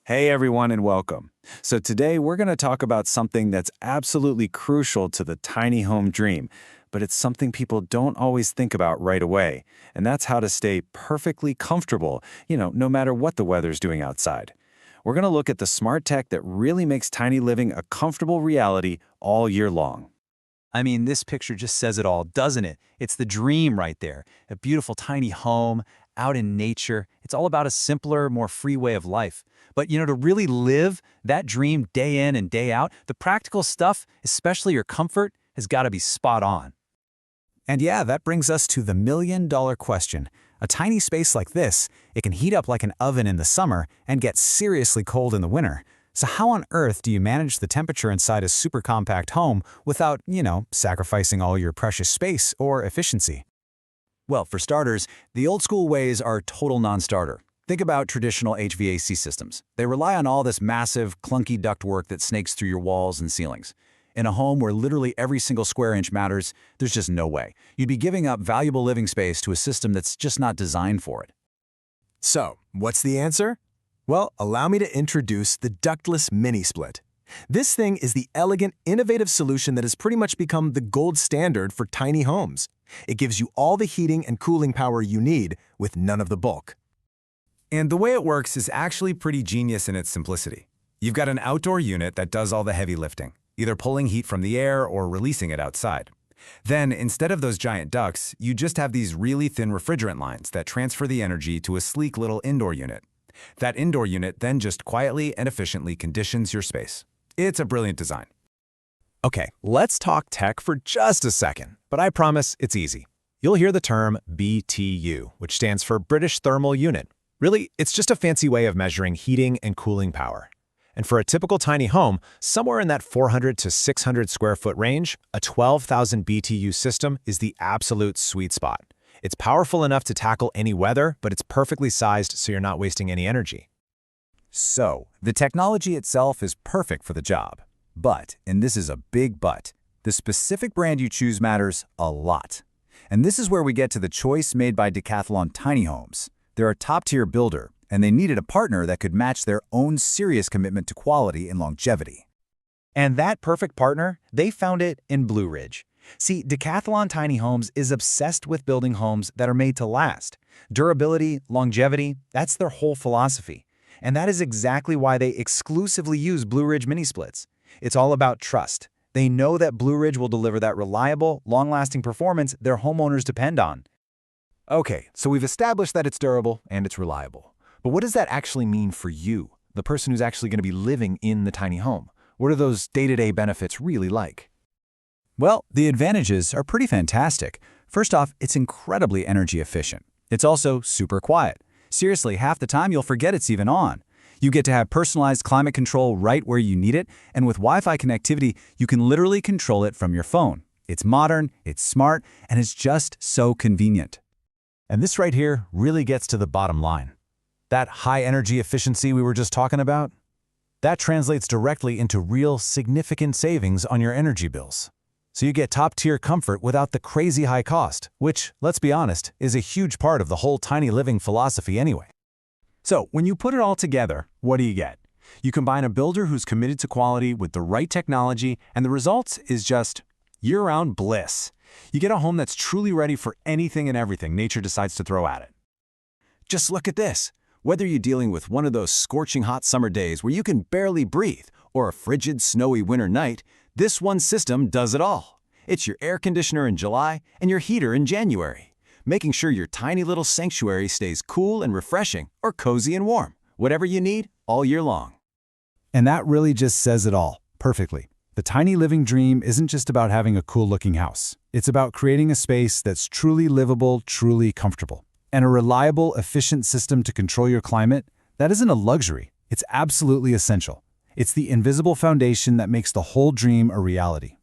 Hey everyone and welcome. So today we're going to talk about something that's absolutely crucial to the tiny home dream, but it's something people don't always think about right away, and that's how to stay perfectly comfortable, no matter what the weather's doing outside. We're going to look at the smart tech that really makes tiny living a comfortable reality all year long. I mean, this picture just says it all, doesn't it? It's the dream right there. A beautiful tiny home, out in nature. It's all about a simpler, more free way of life. But, to really live that dream day in and day out, the practical stuff, especially your comfort, has got to be spot on. And yeah, that brings us to the million-dollar question. A tiny space like this, it can heat up like an oven in the summer and get seriously cold in the winter. So how on earth do you manage the temperature inside a super compact home without, sacrificing all your precious space or efficiency? Well, for starters, the old school ways are total non-starter. Think about traditional HVAC systems. They rely on all this massive, clunky ductwork that snakes through your walls and ceilings. In a home where literally every single square inch matters, there's just no way. You'd be giving up valuable living space to a system that's just not designed for it. So, what's the answer? Well, allow me to introduce the ductless mini split. This thing is the elegant, innovative solution that has pretty much become the gold standard for tiny homes. It gives you all the heating and cooling power you need with none of the bulk. And the way it works is actually pretty genius in its simplicity. You've got an outdoor unit that does all the heavy lifting, either pulling heat from the air or releasing it outside. Then, instead of those giant ducts, you just have these really thin refrigerant lines that transfer the energy to a sleek little indoor unit. That indoor unit then just quietly and efficiently conditions your space. It's a brilliant design. Okay, let's talk tech for just a second, but I promise it's easy. You'll hear the term BTU, which stands for British Thermal Unit. Really, it's just a fancy way of measuring heating and cooling power. And for a typical tiny home, somewhere in that 400 to 600 square foot range, a 12,000 BTU system is the absolute sweet spot. It's powerful enough to tackle any weather, but it's perfectly sized so you're not wasting any energy. So, the technology itself is perfect for the job. But, and this is a big but, the specific brand you choose matters a lot. And this is where we get to the choice made by Decathlon Tiny Homes. They're a top-tier builder, and they needed a partner that could match their own serious commitment to quality and longevity. And that perfect partner, they found it in Blueridge. See, Decathlon Tiny Homes is obsessed with building homes that are made to last. Durability, longevity, that's their whole philosophy. And that is exactly why they exclusively use Blueridge Mini Splits. It's all about trust. They know that Blueridge will deliver that reliable, long-lasting performance their homeowners depend on. Okay, so we've established that it's durable and it's reliable. But what does that actually mean for you, the person who's actually going to be living in the tiny home? What are those day-to-day benefits really like? Well, the advantages are pretty fantastic. First off, it's incredibly energy efficient. It's also super quiet. Seriously, half the time you'll forget it's even on. You get to have personalized climate control right where you need it, and with Wi-Fi connectivity, you can literally control it from your phone. It's modern, it's smart, and it's just so convenient. And this right here really gets to the bottom line. That high energy efficiency we were just talking about, that translates directly into real significant savings on your energy bills. So you get top-tier comfort without the crazy high cost, which, let's be honest, is a huge part of the whole tiny living philosophy anyway. So when you put it all together, what do you get? You combine a builder who's committed to quality with the right technology, and the result is just year-round bliss. You get a home that's truly ready for anything and everything nature decides to throw at it. Just look at this. Whether you're dealing with one of those scorching hot summer days where you can barely breathe, or a frigid, snowy winter night, this one system does it all. It's your air conditioner in July and your heater in January, making sure your tiny little sanctuary stays cool and refreshing or cozy and warm, whatever you need all year long. And that really just says it all, perfectly. The tiny living dream isn't just about having a cool-looking house. It's about creating a space that's truly livable, truly comfortable. And a reliable, efficient system to control your climate, that isn't a luxury. It's absolutely essential. It's the invisible foundation that makes the whole dream a reality.